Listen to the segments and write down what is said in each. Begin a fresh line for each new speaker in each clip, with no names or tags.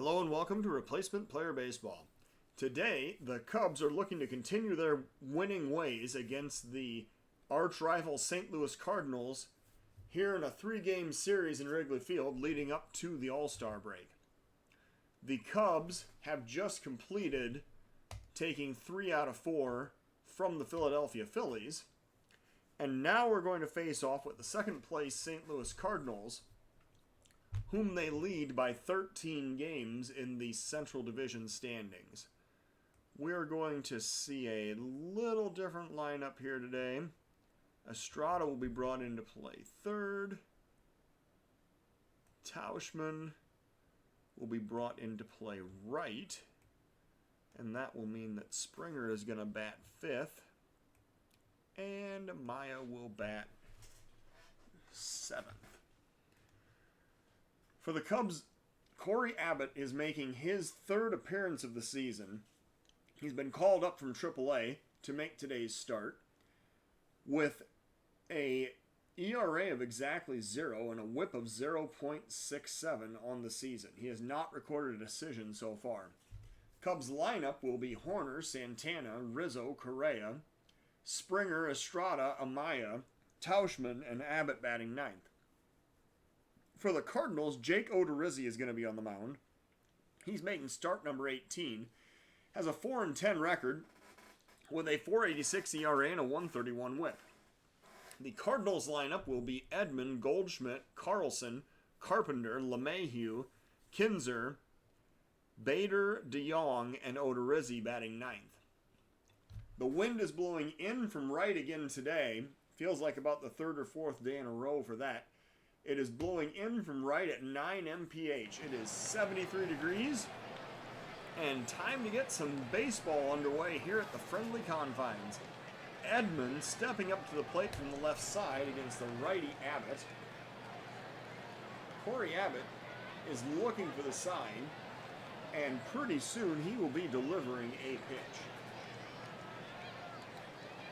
Hello and welcome to Replacement Player Baseball. Today, the Cubs are looking to continue their winning ways against the arch-rival St. Louis Cardinals here in a 3-game series in Wrigley Field leading up to the All-Star break. The Cubs have just completed taking 3 out of 4 from the Philadelphia Phillies, and now we're going to face off with the second-place St. Louis Cardinals, whom they lead by 13 games in the Central Division standings. We're going to see a little different lineup here today. Estrada will be brought into play third. Tauschman will be brought into play right. And that will mean that Springer is going to bat fifth. And Maya will bat seventh. For the Cubs, Corey Abbott is making his third appearance of the season. He's been called up from AAA to make today's start with a ERA of exactly 0 and a WHIP of 0.67 on the season. He has not recorded a decision so far. Cubs lineup will be Horner, Santana, Rizzo, Correa, Springer, Estrada, Amaya, Tauschman, and Abbott batting ninth. For the Cardinals, Jake Odorizzi is going to be on the mound. He's making start number 18. Has a 4-10 record with a 4.86 ERA and a 1.31 WHIP. The Cardinals lineup will be Edman, Goldschmidt, Carlson, Carpenter, LeMahieu, Kinzer, Bader, DeYoung, and Odorizzi batting ninth. The wind is blowing in from right again today. Feels like about the third or fourth day in a row for that. It is blowing in from right at 9 mph. It is 73 degrees, and time to get some baseball underway here at the friendly confines. Edman stepping up to the plate from the left side against the righty Abbott. Corey Abbott is looking for the sign, and pretty soon he will be delivering a pitch.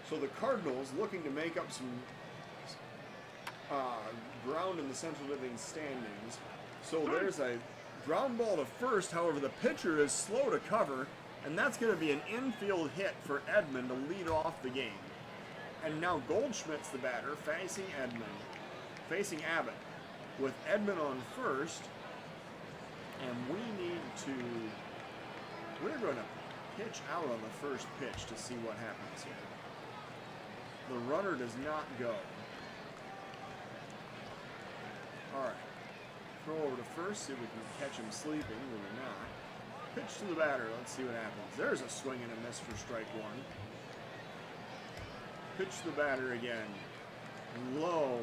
So the Cardinals looking to make up some ground in the Central Division standings. So there's a ground ball to first. However, the pitcher is slow to cover, and that's going to be an infield hit for Edman to lead off the game. And now Goldschmidt's the batter, facing Abbott, with Edman on first. And we're going to pitch out on the first pitch to see what happens here. The runner does not go. Alright, throw over to first, see if we can catch him sleeping, or not. Pitch to the batter, let's see what happens. There's a swing and a miss for strike one. Pitch to the batter again. Low.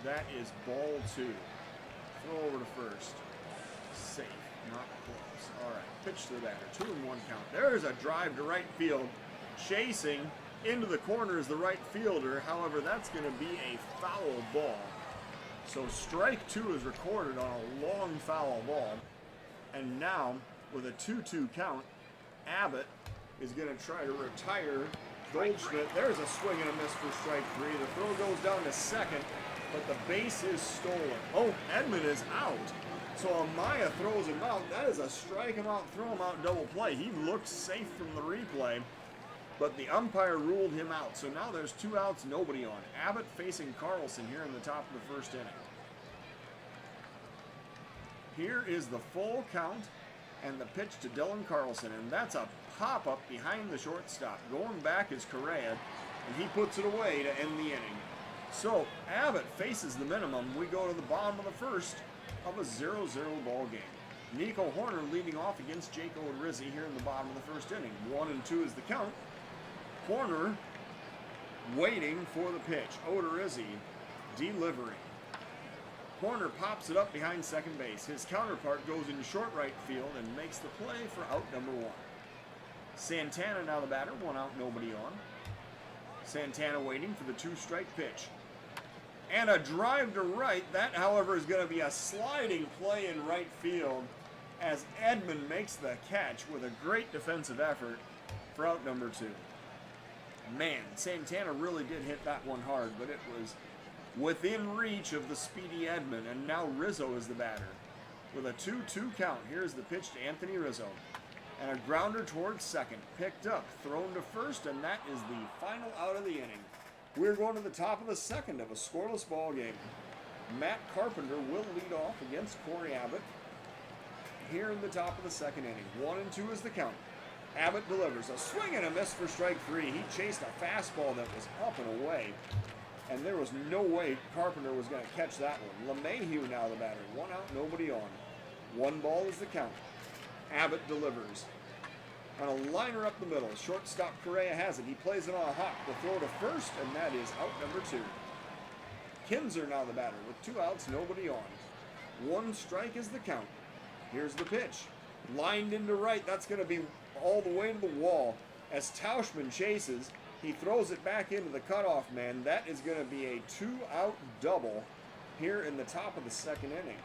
That is ball two. Throw over to first. Safe, not close. Alright, pitch to the batter, 2-1 count. There's a drive to right field. Chasing into the corner is the right fielder, however, that's going to be a foul ball. So strike two is recorded on a long foul ball. And now, with a 2-2 count, Abbott is going to try to retire Goldschmidt. There's a swing and a miss for strike three. The throw goes down to second, but the base is stolen. Oh, Edman is out. So Amaya throws him out. That is a strike him out, throw him out double play. He looked safe from the replay, but the umpire ruled him out. So now there's 2 outs, nobody on. Abbott facing Carlson here in the top of the first inning. Here is the full count and the pitch to Dylan Carlson, and that's a pop-up behind the shortstop. Going back is Correa, and he puts it away to end the inning. So Abbott faces the minimum. We go to the bottom of the first of a 0-0 ball game. Nico Horner leading off against Jake Odorizzi here in the bottom of the first inning. 1-2 is the count. Horner waiting for the pitch. Odorizzi delivering. Horner pops it up behind second base. His counterpart goes into short right field and makes the play for out number 1. Santana now the batter, 1 out, nobody on. Santana waiting for the 2-strike pitch. And a drive to right. That, however, is going to be a sliding play in right field as Edman makes the catch with a great defensive effort for out number 2. Man, Santana really did hit that one hard, but it was within reach of the speedy Edman, and now Rizzo is the batter. with a 2-2 count. Here's the pitch to Anthony Rizzo. And a grounder towards second. Picked up, thrown to first, and that is the final out of the inning. We're going to the top of the second of a scoreless ball game. Matt Carpenter will lead off against Corey Abbott here in the top of the second inning. 1-2 is the count. Abbott delivers a swing and a miss for strike three. He chased a fastball that was up and away, and there was no way Carpenter was going to catch that one. LeMahieu now the batter. 1 out, nobody on. 1 ball is the count. Abbott delivers on a liner up the middle. Shortstop Correa has it. He plays it on a hop. The throw to first, and that is out number 2. Kinzer now the batter with 2 outs, nobody on. 1 strike is the count. Here's the pitch. Lined into right. That's going to be all the way to the wall. As Tauschman chases, he throws it back into the cutoff man. That is going to be a 2-out double here in the top of the second inning.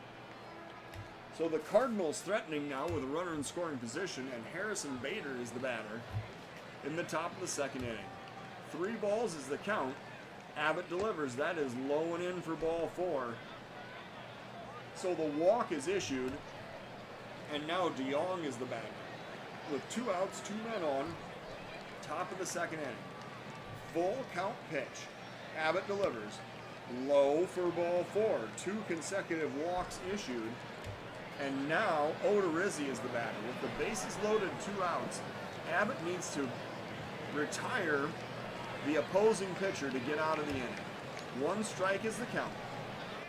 So the Cardinals threatening now with a runner in scoring position, and Harrison Bader is the batter in the top of the second inning. 3 balls is the count. Abbott delivers. That is low and in for ball 4. So the walk is issued, and now DeYoung is the batter. With 2 outs, 2 men on, top of the second inning. Full count pitch. Abbott delivers. Low for ball 4. 2 consecutive walks issued. And now Odorizzi is the batter. With the bases loaded, 2 outs, Abbott needs to retire the opposing pitcher to get out of the inning. 1 strike is the count.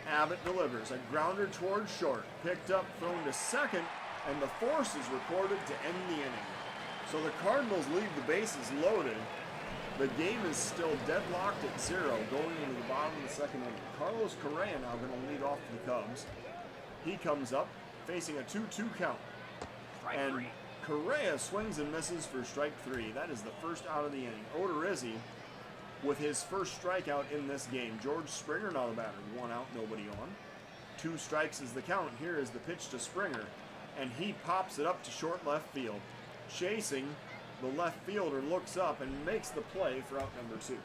Abbott delivers a grounder towards short. Picked up, thrown to second, and the force is recorded to end the inning. So the Cardinals leave the bases loaded. The game is still deadlocked at 0 going into the bottom of the second inning. Carlos Correa now going to lead off for the Cubs. He comes up facing a 2-2 count. And Correa swings and misses for strike 3. That is the first out of the inning. Odorizzi with his first strikeout in this game. George Springer now the batter. 1 out, nobody on. 2 strikes is the count. Here is the pitch to Springer, and he pops it up to short left field. Chasing, the left fielder looks up and makes the play for out number 2.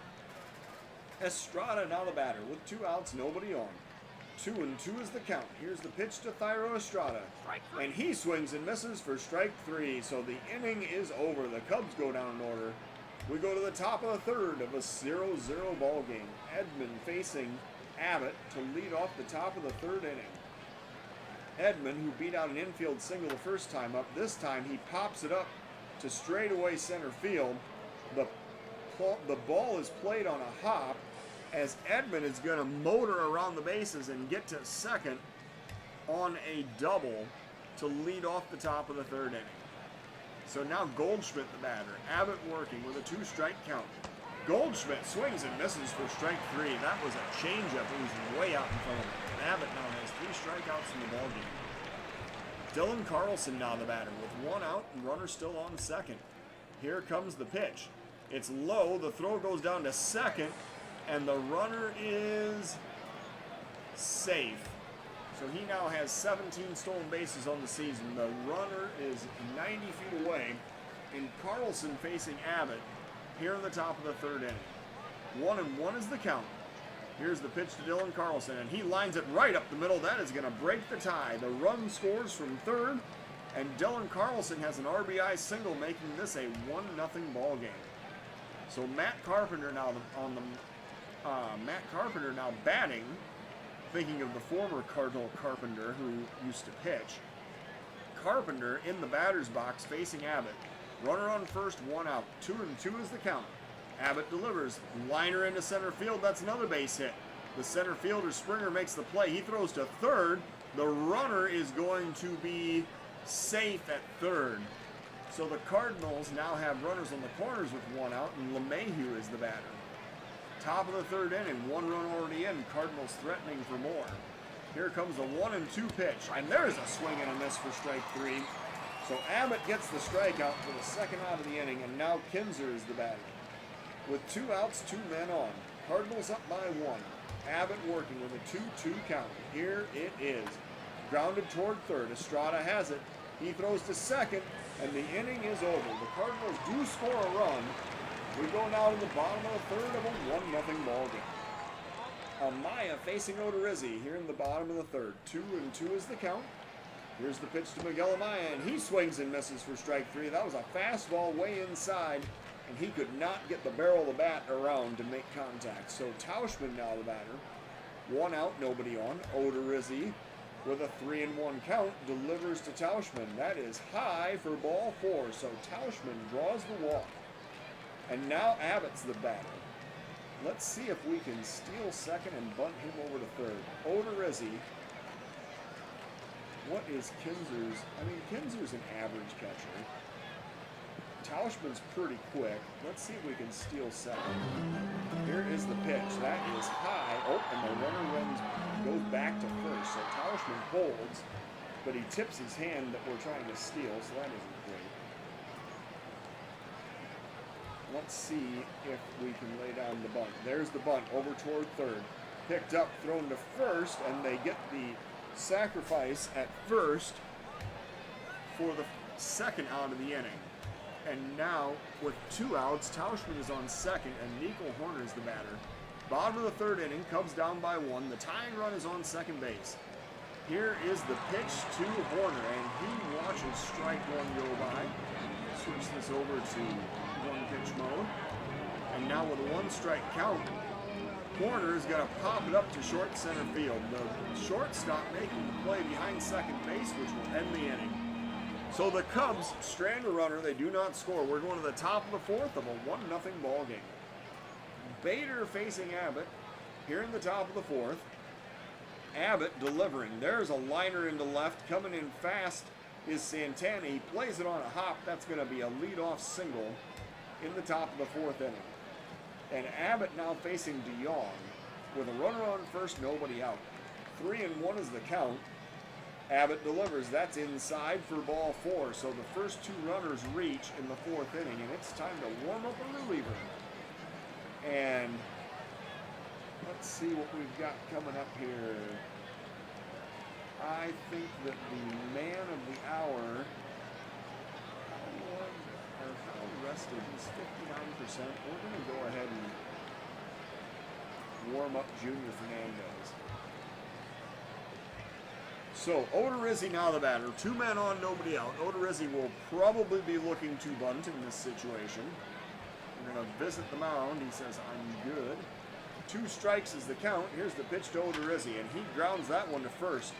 Estrada now the batter with 2 outs, nobody on. 2-2 is the count. Here's the pitch to Thairo Estrada, and he swings and misses for strike 3. So the inning is over. The Cubs go down in order. We go to the top of the third of a 0-0 ball game. Edman facing Abbott to lead off the top of the third inning. Edman, who beat out an infield single the first time up, this time he pops it up to straightaway center field. The ball is played on a hop, as Edman is going to motor around the bases and get to second on a double to lead off the top of the third inning. So now Goldschmidt the batter. Abbott working with a 2-strike count. Goldschmidt swings and misses for strike 3. That was a changeup. It was way out in front of him. And Abbott now has 3 strikeouts in the ballgame. Dylan Carlson now the batter with 1 out and runner still on second. Here comes the pitch. It's low. The throw goes down to second, and the runner is safe. So he now has 17 stolen bases on the season. The runner is 90 feet away, and Carlson facing Abbott here in the top of the third inning. 1-1 is the count. Here's the pitch to Dylan Carlson, and he lines it right up the middle. That is going to break the tie. The run scores from third, and Dylan Carlson has an RBI single, making this a 1-0 ball game. So Matt Carpenter now batting. Thinking of the former Cardinal Carpenter who used to pitch. Carpenter in the batter's box facing Abbott. Runner on first, 1 out. 2-2 is the count. Abbott delivers. Liner into center field. That's another base hit. The center fielder Springer makes the play. He throws to third. The runner is going to be safe at third. So the Cardinals now have runners on the corners with 1 out, and LeMahieu is the batter. Top of the third inning, 1 run already in. Cardinals threatening for more. Here comes the 1-2 pitch, and there's a swing and a miss for strike 3. So Abbott gets the strikeout for the second out of the inning, and now Kinzer is the batter. With 2 outs, 2 men on. Cardinals up by 1. Abbott working with a 2-2 count. Here it is. Grounded toward third. Estrada has it. He throws to second, and the inning is over. The Cardinals do score a run. We go now to the bottom of the third of a 1-0 ball game. Amaya facing Odorizzi here in the bottom of the third. 2-2 is the count. Here's the pitch to Miguel Amaya, and he swings and misses for strike 3. That was a fastball way inside, and he could not get the barrel of the bat around to make contact. So Tauschman now the batter. 1 out, nobody on. Odorizzi with a 3-1 count delivers to Tauschman. That is high for ball 4. So Tauschman draws the walk. And now Abbott's the batter. Let's see if we can steal second and bunt him over to third. Odorizzi. What is Kinzer's? I mean, Kinzer's an average catcher. Tauschman's pretty quick. Let's see if we can steal second. Here is the pitch. That is high. Oh, and the runner goes back to first. So Tauschman holds, but he tips his hand that we're trying to steal, so that isn't great. Let's see if we can lay down the bunt. There's the bunt over toward third. Picked up, thrown to first, and they get the sacrifice at first for the second out of the inning. And now, with 2 outs, Tauschman is on second, and Nico Horner is the batter. Bottom of the third inning, Cubs down by 1. The tying run is on second base. Here is the pitch to Horner, and he watches strike 1 go by. Switch this over to 1-pitch mode. And now with a 1-strike count, Horner is going to pop it up to short center field. The shortstop making the play behind second base, which will end the inning. So the Cubs strand a runner. They do not score. We're going to the top of the 4th of a 1-0 ball game. Bader facing Abbott here in the top of the 4th. Abbott delivering. There's a liner into left. Coming in fast is Santana. He plays it on a hop. That's going to be a leadoff single in the top of the 4th inning. And Abbott now facing DeYoung with a runner on first, nobody out. 3-1 is the count. Abbott delivers. That's inside for ball 4. So the first 2 runners reach in the 4th inning, and it's time to warm up a reliever. And let's see what we've got coming up here. I think that the man of the hour, how rested, he's 59%. We're going to go ahead and warm up Junior Fernandez. So, Odorizzi now the batter. 2 men on, nobody out. Odorizzi will probably be looking to bunt in this situation. We're going to visit the mound. He says, I'm good. 2 strikes is the count. Here's the pitch to Odorizzi, and he grounds that one to first.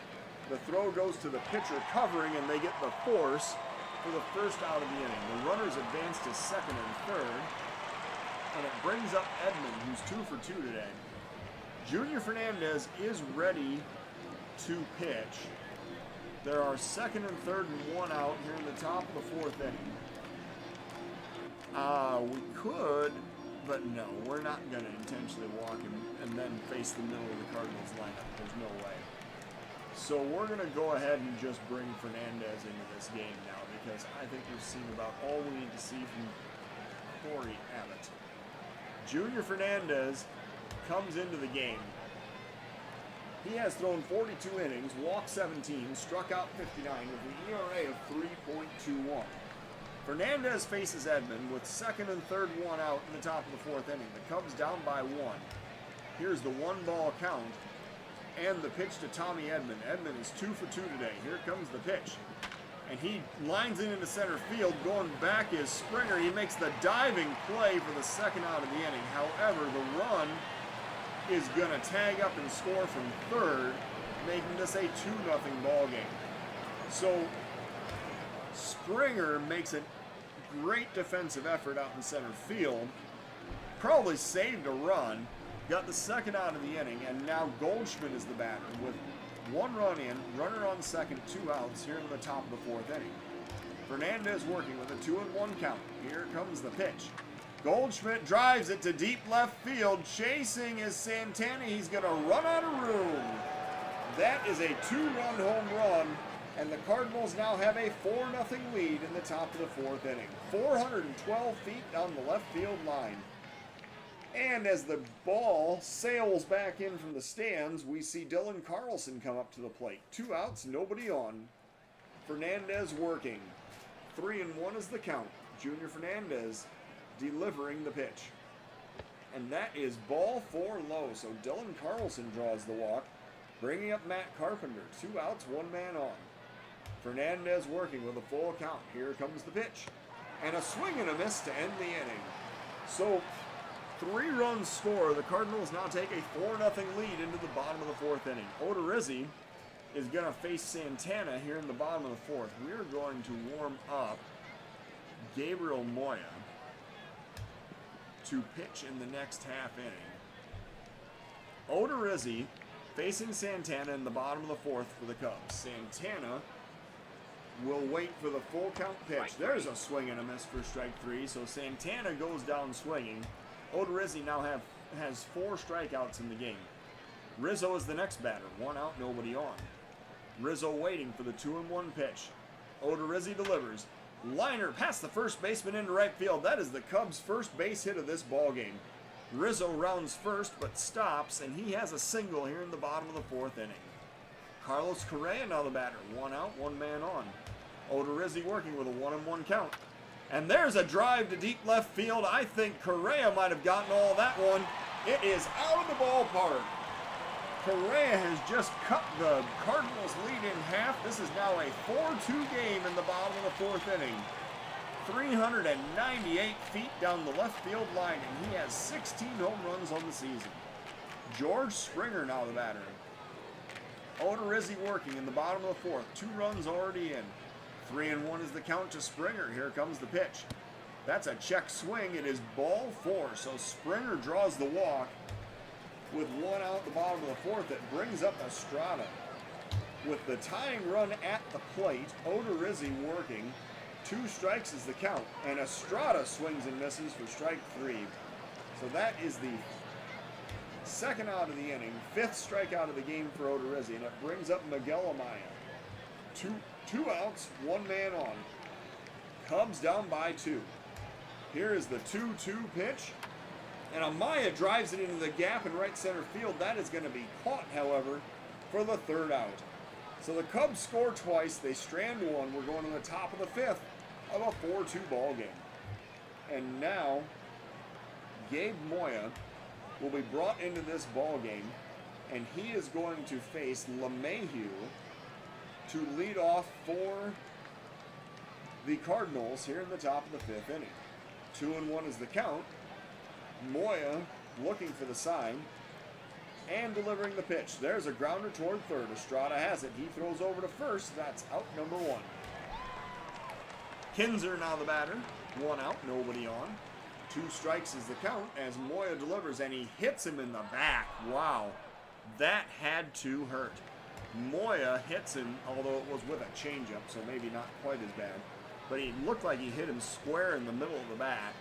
The throw goes to the pitcher covering, and they get the force for the first out of the inning. The runners advance to second and third, and it brings up Edman, who's 2 for 2 today. Junior Fernandez is ready to pitch. There are second and third and 1 out here in the top of the 4th inning. We could, but no, we're not going to intentionally walk him and then face the middle of the Cardinals lineup. There's no way. So we're going to go ahead and just bring Fernandez into this game now, because I think we've seen about all we need to see from Corey Abbott. Junior Fernandez comes into the game. He has thrown 42 innings, walked 17, struck out 59 with an ERA of 3.21. Fernandez faces Edman with second and third 1 out in the top of the 4th inning. The Cubs down by 1. Here's the 1-ball count and the pitch to Tommy Edman. Edman is 2 for 2 today. Here comes the pitch. And he lines it into center field. Going back is Springer. He makes the diving play for the second out of the inning. However, the run is going to tag up and score from third, making this a 2-0 ball game. So Springer makes a great defensive effort out in center field, probably saved a run, got the second out of the inning, and now Goldschmidt is the batter with 1 run in, runner on second, 2 outs here in the top of the 4th inning. Fernandez working with a 2-1 count. Here comes the pitch. Goldschmidt drives it to deep left field. Chasing is Santana. He's going to run out of room. That is a 2-run home run, and the Cardinals now have a 4-0 lead in the top of the 4th inning. 412 feet down the left field line. And as the ball sails back in from the stands, we see Dylan Carlson come up to the plate. 2 outs, nobody on. Fernandez working. 3-1 is the count. Junior Fernandez delivering the pitch. And that is ball 4 low. So Dylan Carlson draws the walk, bringing up Matt Carpenter. 2 outs, 1 man on. Fernandez working with a full count. Here comes the pitch. And a swing and a miss to end the inning. So, 3 runs score. The Cardinals now take a 4-0 lead into the bottom of the 4th inning. Odorizzi is going to face Santana here in the bottom of the 4th. We're going to warm up Gabriel Moya to pitch in the next half inning. Odorizzi facing Santana in the bottom of the 4th for the Cubs. Santana will wait for the full count pitch. There's a swing and a miss for strike 3. So Santana goes down swinging. Odorizzi now has 4 strikeouts in the game. Rizzo is the next batter. 1 out, nobody on. Rizzo waiting for the 2-1 pitch. Odorizzi delivers. Liner past the first baseman into right field. That is the Cubs' first base hit of this ball game. Rizzo rounds first but stops, and he has a single here in the bottom of the 4th inning. Carlos Correa now the batter. 1 out, 1 man on. Odorizzi working with a 1-1 count. And there's a drive to deep left field. I think Correa might have gotten all that one. It is out of the ballpark. Correa has just cut the Cardinals' lead in half. This is now a 4-2 game in the bottom of the 4th inning. 398 feet down the left field line, and he has 16 home runs on the season. George Springer now the batter. Odorizzi working in the bottom of the 4th. 2 runs already in. 3-1 is the count to Springer. Here comes the pitch. That's a check swing. It is ball 4, so Springer draws the walk. With 1 out at the bottom of the 4th, it brings up Estrada. With the tying run at the plate, Odorizzi working. 2 strikes is the count, and Estrada swings and misses for strike 3. So that is the 2nd out of the inning, 5th strikeout of the game for Odorizzi, and it brings up Miguel Amaya. Two outs, 1 man on. Cubs down by 2. Here is the 2-2 pitch. And Amaya drives it into the gap in right center field. That is going to be caught, however, for the 3rd out. So the Cubs score twice. They strand 1. We're going to the top of the 5th of a 4-2 ball game. And now, Gabe Moya will be brought into this ball game, and he is going to face LeMahieu to lead off for the Cardinals here in the top of the 5th inning. 2-1 is the count. Moya looking for the sign and delivering the pitch. There's a grounder toward 3rd. Estrada has it. He throws over to 1st. That's out number 1. Kinzer now the batter. 1 out, nobody on. 2 strikes is the count as Moya delivers, and he hits him in the back. Wow, that had to hurt. Moya hits him, although it was with a changeup, so maybe not quite as bad. But he looked like he hit him square in the middle of the bat.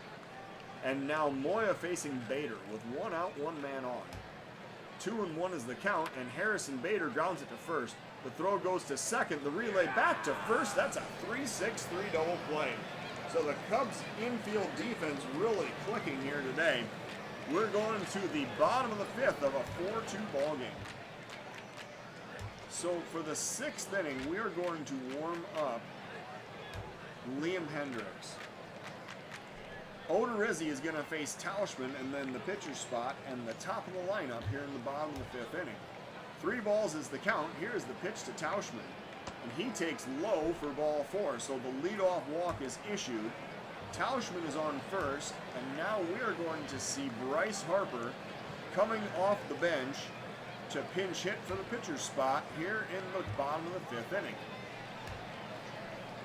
And now Moya facing Bader with 1 out, 1 man on. 2-1 is the count, and Harrison Bader grounds it to 1st. The throw goes to 2nd. The relay back to 1st. That's a 3-6-3 double play. So the Cubs infield defense really clicking here today. We're going to the bottom of the 5th of a 4-2 ball game. So for the 6th inning, we are going to warm up Liam Hendricks. Odorizzi is going to face Tauschman and then the pitcher spot and the top of the lineup here in the bottom of the 5th inning. 3 balls is the count. Here's the pitch to Tauschman. And he takes low for ball 4, so the leadoff walk is issued. Tauschman is on 1st, and now we are going to see Bryce Harper coming off the bench to pinch hit for the pitcher spot here in the bottom of the 5th inning.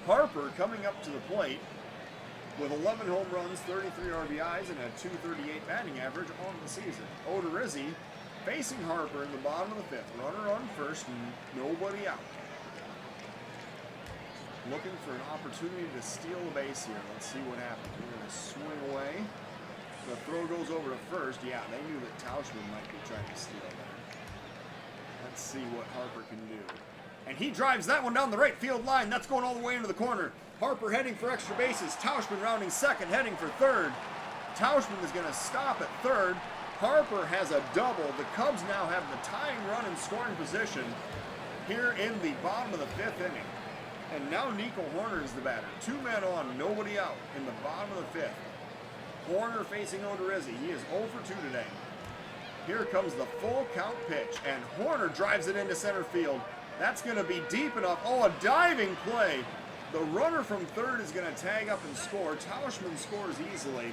Harper coming up to the plate with 11 home runs, 33 RBIs, and a .238 batting average on the season. Odorizzi facing Harper in the bottom of the 5th. Runner on 1st, and nobody out. Looking for an opportunity to steal a base here. Let's see what happens. We're going to swing away. The throw goes over to 1st. Yeah, they knew that Tauschman might be trying to steal there. Let's see what Harper can do. And he drives that one down the right field line. That's going all the way into the corner. Harper heading for extra bases. Tauschman rounding 2nd, heading for 3rd. Tauschman is going to stop at 3rd. Harper has a double. The Cubs now have the tying run in scoring position here in the bottom of the 5th inning. And now Nico Horner is the batter. 2 men on, nobody out in the bottom of the 5th. Horner facing Odorizzi. He is 0 for 2 today. Here comes the full count pitch, and Horner drives it into center field. That's going to be deep enough. Oh, a diving play. The runner from third is going to tag up and score. Tauschman scores easily.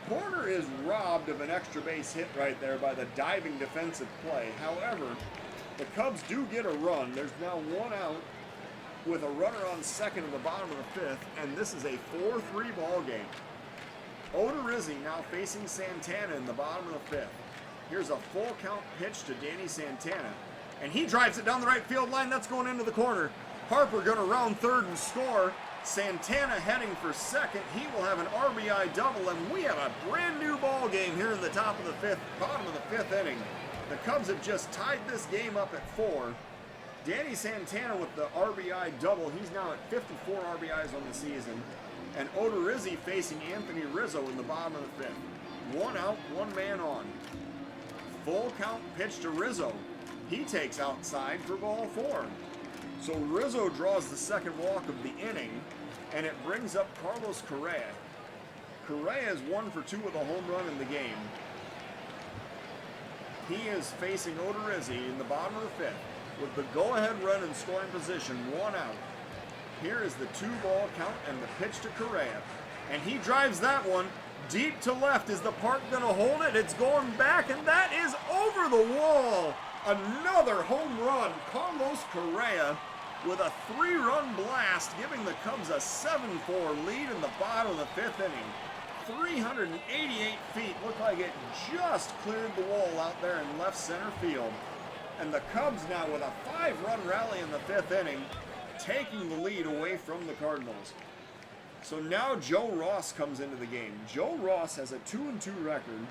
Porter is robbed of an extra base hit right there by the diving defensive play. However, the Cubs do get a run. There's now one out with a runner on second in the bottom of the fifth, and this is a 4-3 ball game. Odorizzi now facing Santana in the bottom of the fifth. Here's a full count pitch to Danny Santana, and he drives it down the right field line. That's going into the corner. Harper going to round third and score. Santana heading for second. He will have an RBI double, and we have a brand new ball game here in the top of the fifth, bottom of the fifth inning. The Cubs have just tied this game up at 4. Danny Santana with the RBI double. He's now at 54 RBIs on the season. And Odorizzi facing Anthony Rizzo in the bottom of the fifth. One out, one man on. Full count pitch to Rizzo. He takes outside for ball 4. So Rizzo draws the second walk of the inning, and it brings up Carlos Correa. Correa is 1 for 2 with a home run in the game. He is facing Odorizzi in the bottom of the fifth with the go-ahead run in scoring position, 1 out. Here is the 2-ball count and the pitch to Correa. And he drives that one deep to left. Is the park going to hold it? It's going back, and that is over the wall. Another home run. Carlos Correa with a 3-run blast, giving the Cubs a 7-4 lead in the bottom of the fifth inning. 388 feet. Looked like it just cleared the wall out there in left center field. And the Cubs now with a 5-run rally in the fifth inning, taking the lead away from the Cardinals. So now Joe Ross comes into the game. Joe Ross has a 2-2 record,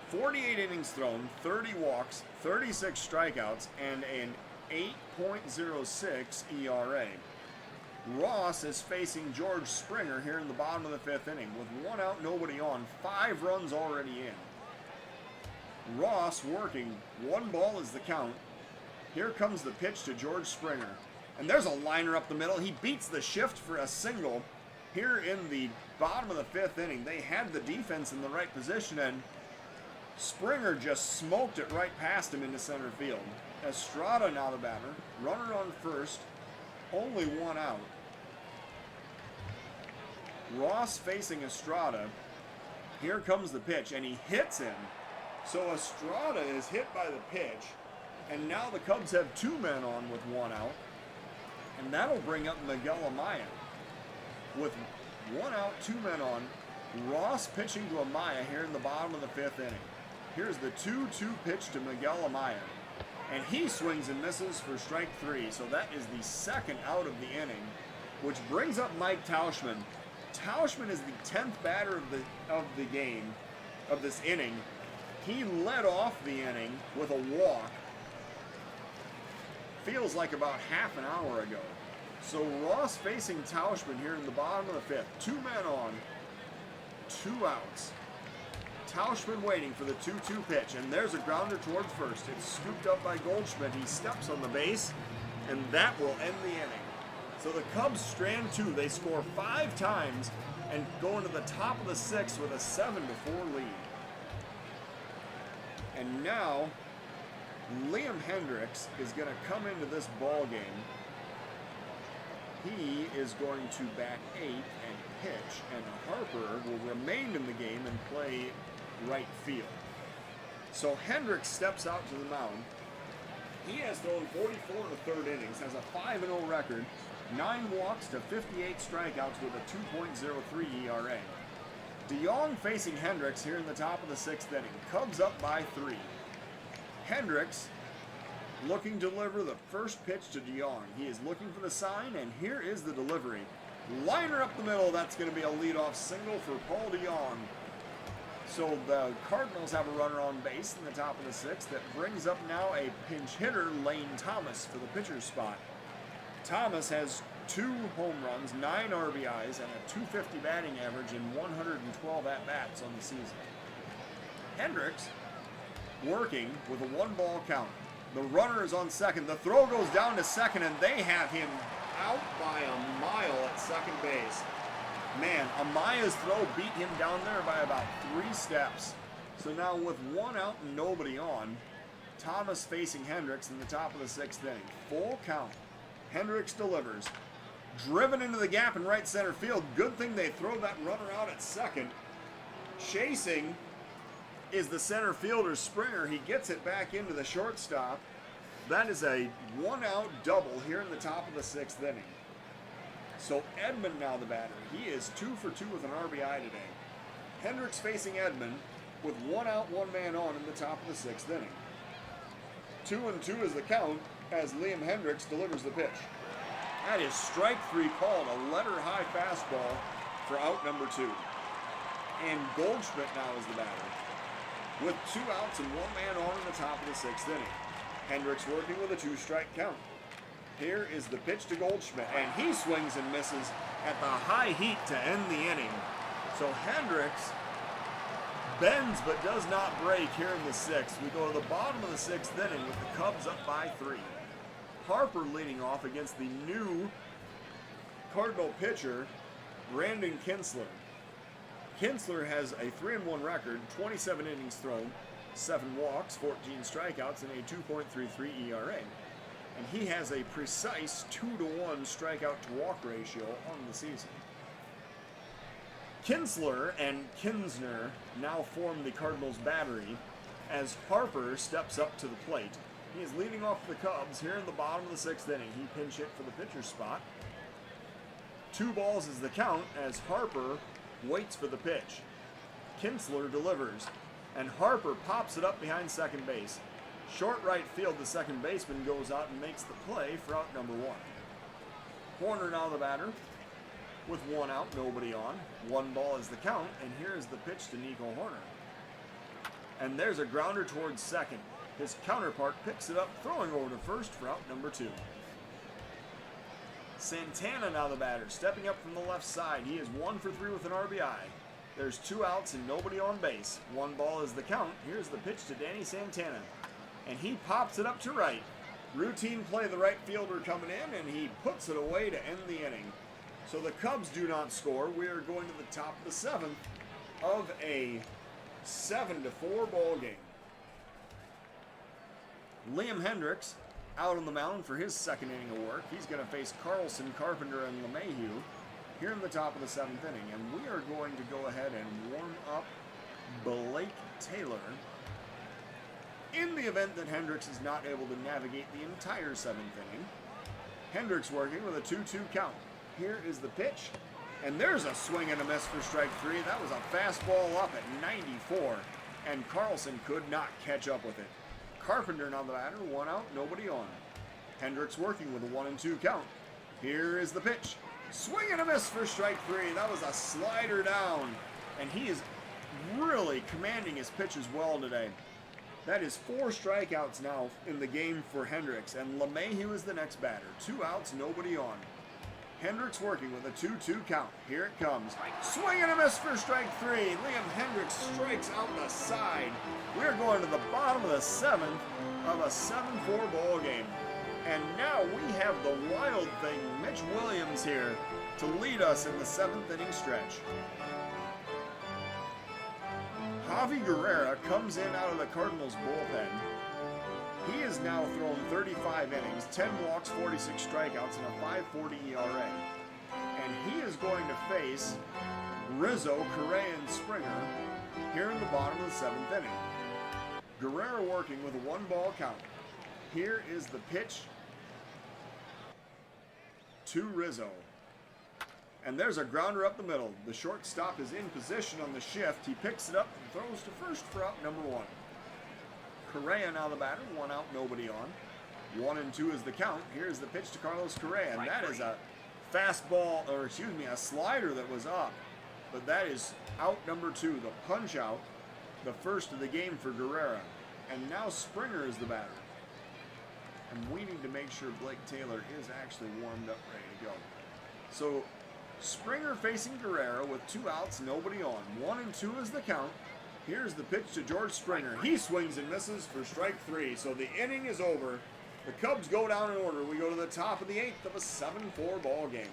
48 innings thrown, 30 walks, 36 strikeouts, and an 8.06 ERA. Ross is facing George Springer here in the bottom of the fifth inning with 1 out, nobody on, 5 runs already in. Ross working, 1 ball is the count. Here comes the pitch to George Springer. And there's a liner up the middle. He beats the shift for a single here in the bottom of the fifth inning. They had the defense in the right position, and Springer just smoked it right past him into center field. Estrada now the batter. Runner on first. Only 1 out. Ross facing Estrada. Here comes the pitch, and he hits him. So Estrada is hit by the pitch, and now the Cubs have 2 men on with 1 out. And that'll bring up Miguel Amaya. With 1 out, 2 men on, Ross pitching to Amaya here in the bottom of the fifth inning. Here's the 2-2 pitch to Miguel Amaya. And he swings and misses for strike 3. So that is the second out of the inning, which brings up Mike Tauschman. Tauschman is the 10th batter of the game, of this inning. He led off the inning with a walk. Feels like about half an hour ago. So Ross facing Tauschman here in the bottom of the fifth. 2 men on, 2 outs. Tauschman waiting for the 2-2 pitch, and there's a grounder towards first. It's scooped up by Goldschmidt. He steps on the base, and that will end the inning. So the Cubs strand 2. They score 5 times and go into the top of the 6th with a 7-4 lead. And now Liam Hendricks is going to come into this ball game. He is going to bat 8 and pitch, and Harper will remain in the game and play right field. So Hendricks steps out to the mound. He has thrown 44 in the third innings, has a 5-0 record, 9 walks to 58 strikeouts with a 2.03 ERA. DeYoung facing Hendricks here in the top of the 6th inning. Cubs up by 3. Hendricks looking to deliver the first pitch to DeYoung. He is looking for the sign, and here is the delivery. Liner up the middle. That's going to be a leadoff single for Paul DeYoung. So the Cardinals have a runner on base in the top of the 6th. That brings up now a pinch hitter, Lane Thomas, for the pitcher's spot. Thomas has 2 home runs, 9 RBIs, and a .250 batting average in 112 at-bats on the season. Hendricks working with a 1-ball count. The runner is on second. The throw goes down to second, and they have him out by a mile at second base. Man, Amaya's throw beat him down there by about 3 steps. So now with 1 out and nobody on, Thomas facing Hendricks in the top of the 6th inning. Full count. Hendricks delivers. Driven into the gap in right center field. Good thing they throw that runner out at second. Chasing is the center fielder, Springer. He gets it back into the shortstop. That is a 1-out double here in the top of the 6th inning. So Edman now the batter. He is 2 for 2 with an RBI today. Hendricks facing Edman with 1 out, 1 man on in the top of the 6th inning. 2-2 is the count as Liam Hendricks delivers the pitch. That is strike 3 called, a letter-high fastball for out number 2. And Goldschmidt now is the batter with 2 outs and 1 man on in the top of the 6th inning. Hendricks working with a 2-strike count. Here is the pitch to Goldschmidt, and he swings and misses at the high heat to end the inning. So Hendricks bends but does not break here in the 6th. We go to the bottom of the 6th inning with the Cubs up by 3. Harper leading off against the new Cardinal pitcher, Brandon Kinsler. Kinsler has a 3-1 record, 27 innings thrown, 7 walks, 14 strikeouts, and a 2.33 ERA. And he has a precise 2-to-1 strikeout to walk ratio on the season. Kinsler and Kinsner now form the Cardinals battery as Harper steps up to the plate. He is leading off the Cubs here in the bottom of the 6th inning. He pinch hit for the pitcher's spot. 2 balls is the count as Harper waits for the pitch. Kinsler delivers, and Harper pops it up behind second base. Short right field, the second baseman goes out and makes the play for out number 1. Horner now the batter with 1 out, nobody on. 1 ball is the count, and here is the pitch to Nico Horner. And there's a grounder towards second. His counterpart picks it up, throwing over to first for out number 2. Santana now the batter, stepping up from the left side. He is 1 for 3 with an RBI. There's 2 outs and nobody on base. 1 ball is the count. Here's the pitch to Danny Santana. And he pops it up to right. Routine play, the right fielder coming in, and he puts it away to end the inning. So the Cubs do not score. We are going to the top of the 7th of a 7-4 ball game. Liam Hendricks out on the mound for his 2nd inning of work. He's going to face Carlson, Carpenter, and LeMahieu here in the top of the 7th inning. And we are going to go ahead and warm up Blake Taylor in the event that Hendricks is not able to navigate the entire 7th inning. Hendricks working with a 2-2 count. Here is the pitch, and there's a swing and a miss for strike 3. That was a fastball up at 94, and Carlson could not catch up with it. Carpenter now the batter, 1 out, nobody on. Hendricks working with a 1-2 count. Here is the pitch. Swing and a miss for strike 3. That was a slider down, and he is really commanding his pitches well today. That is 4 strikeouts now in the game for Hendricks, and LeMahieu is the next batter. 2 outs, nobody on. Hendricks working with a 2-2 count. Here it comes. Swing and a miss for strike 3. Liam Hendricks strikes out the side. We're going to the bottom of the 7th of a 7-4 ball game. And now we have the wild thing, Mitch Williams here, to lead us in the 7th inning stretch. Javi Guerrera comes in out of the Cardinals bullpen. He has now thrown 35 innings, 10 walks, 46 strikeouts, and a 5.40 ERA. And he is going to face Rizzo, Correa, and Springer here in the bottom of the 7th inning. Guerrera working with a 1-ball count. Here is the pitch to Rizzo. And there's a grounder up the middle. The shortstop is in position on the shift. He picks it up and throws to first for out number 1. Correa now the batter, 1 out, nobody on. 1-2 is the count. Here's the pitch to Carlos Correa, and that is a fastball, or excuse me, a slider that was up. But that is out number 2, the punch out, the first of the game for Guerrera. And now Springer is the batter. And we need to make sure Blake Taylor is actually warmed up, ready to go. So Springer facing Guerrera with 2 outs, nobody on. 1-2 is the count. Here's the pitch to George Springer. He swings and misses for strike 3. So the inning is over. The Cubs go down in order. We go to the top of the 8th of a 7-4 ball game.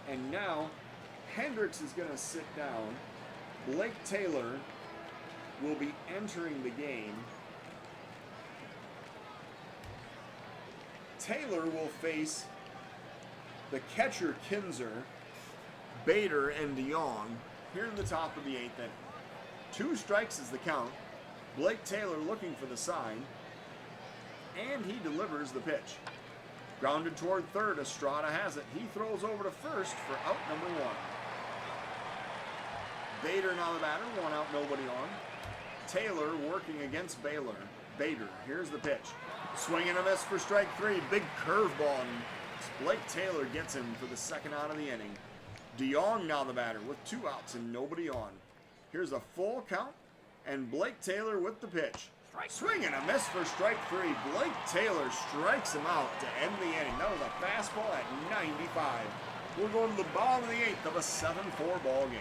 And now Hendricks is going to sit down. Blake Taylor will be entering the game Taylor will face the catcher Kinzer, Bader, and DeYoung here in the top of the 8th inning. 2 strikes is the count. Blake Taylor looking for the sign, and he delivers the pitch. Grounded toward third, Estrada has it. He throws over to first for out number 1. Bader now the batter, 1 out, nobody on. Taylor working against Bader, here's the pitch. Swing and a miss for strike 3. Big curveball, and Blake Taylor gets him for the 2nd out of the inning. DeYoung now the batter with 2 outs and nobody on. Here's a full count, and Blake Taylor with the pitch. Swing and a miss for strike 3. Blake Taylor strikes him out to end the inning. That was a fastball at 95. We're going to the bottom of the 8th of a 7-4 ball game.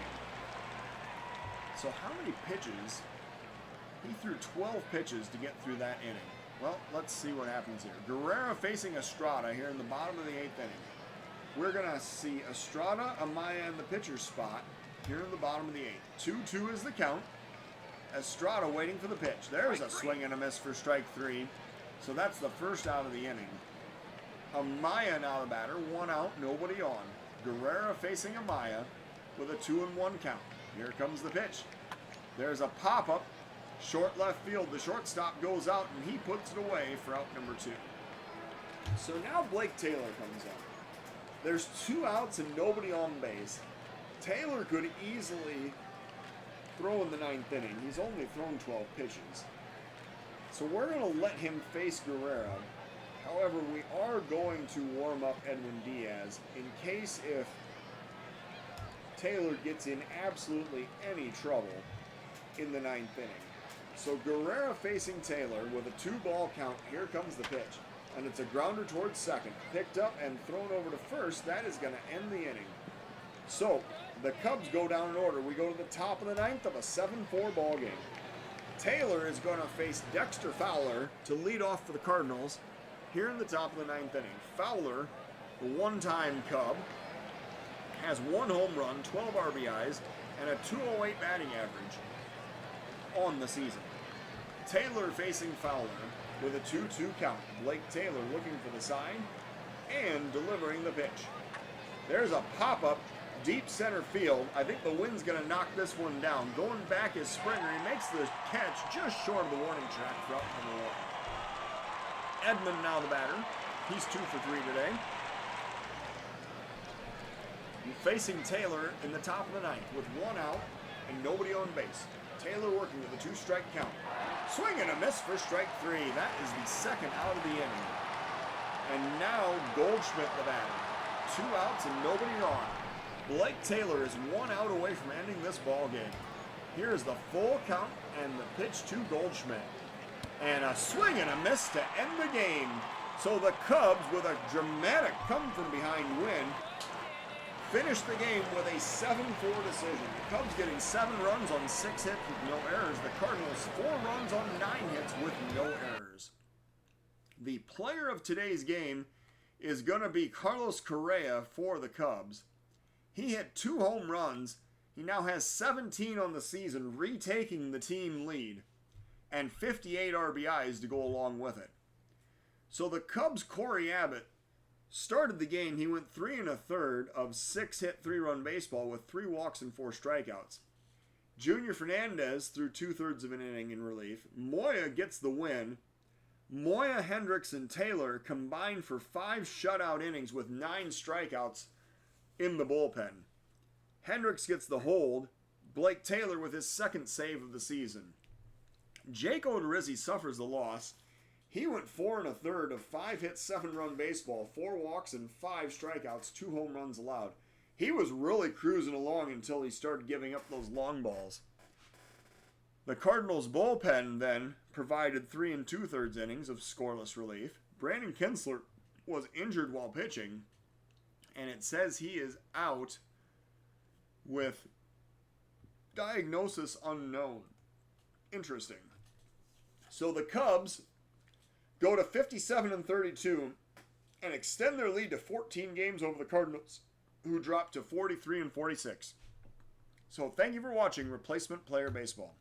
So how many pitches? He threw 12 pitches to get through that inning. Well, let's see what happens here. Guerrero facing Estrada here in the bottom of the 8th inning. We're going to see Estrada, Amaya in the pitcher's spot here in the bottom of the 8th. 2-2 is the count. Estrada waiting for the pitch. There's a swing and a miss for strike 3. So that's the 1st out of the inning. Amaya now the batter. 1 out, nobody on. Guerrero facing Amaya with a 2-1 count. Here comes the pitch. There's a pop-up. Short left field. The shortstop goes out, and he puts it away for out number 2. So now Blake Taylor comes up. There's 2 outs and nobody on base. Taylor could easily throw in the 9th inning. He's only thrown 12 pitches. So we're going to let him face Guerrero. However, we are going to warm up Edwin Diaz in case if Taylor gets in absolutely any trouble in the 9th inning. So Guerrero facing Taylor with a 2-ball count. Here comes the pitch. And it's a grounder towards second. Picked up and thrown over to first. That is going to end the inning. So the Cubs go down in order. We go to the top of the 9th of a 7-4 ball game. Taylor is going to face Dexter Fowler to lead off for the Cardinals here in the top of the 9th inning. Fowler, the one-time Cub, has 1 home run, 12 RBIs, and a .208 batting average on the season. Taylor facing Fowler with a 2-2 count. Blake Taylor looking for the sign and delivering the pitch. There's a pop-up deep center field. I think the wind's going to knock this one down. Going back is Springer. He makes the catch just short of the warning track for out number 1. Edmund now the batter. He's 2 for 3 today. Facing Taylor in the top of the 9th with 1 out and nobody on base. Taylor working with a 2-strike count. Swing and a miss for strike 3. That is the 2nd out of the inning. And now Goldschmidt the batter. 2 outs and nobody on. Blake Taylor is 1 out away from ending this ball game. Here's the full count and the pitch to Goldschmidt. And a swing and a miss to end the game. So the Cubs, with a dramatic come-from-behind win, finish the game with a 7-4 decision. The Cubs getting 7 runs on 6 hits with no errors. The Cardinals 4 runs on 9 hits with no errors. The player of today's game is going to be Carlos Correa for the Cubs. He hit 2 home runs. He now has 17 on the season, retaking the team lead, and 58 RBIs to go along with it. So the Cubs' Corey Abbott started the game. He went 3 1/3 of 6-hit 3-run baseball with 3 walks and 4 strikeouts. Junior Fernandez threw 2/3 of an inning in relief. Moya gets the win. Moya, Hendricks, and Taylor combined for 5 shutout innings with 9 strikeouts in the bullpen. Hendricks gets the hold. Blake Taylor with his 2nd save of the season. Jake Odorizzi suffers the loss. He went 4 1/3 of 5-hit 7-run baseball, 4 walks and 5 strikeouts, 2 home runs allowed. He was really cruising along until he started giving up those long balls. The Cardinals bullpen then provided 3 2/3 innings of scoreless relief. Brandon Kinsler was injured while pitching, and it says he is out with diagnosis unknown. Interesting. So the Cubs go to 57-32 and extend their lead to 14 games over the Cardinals, who dropped to 43-46. So thank you for watching Replacement Player Baseball.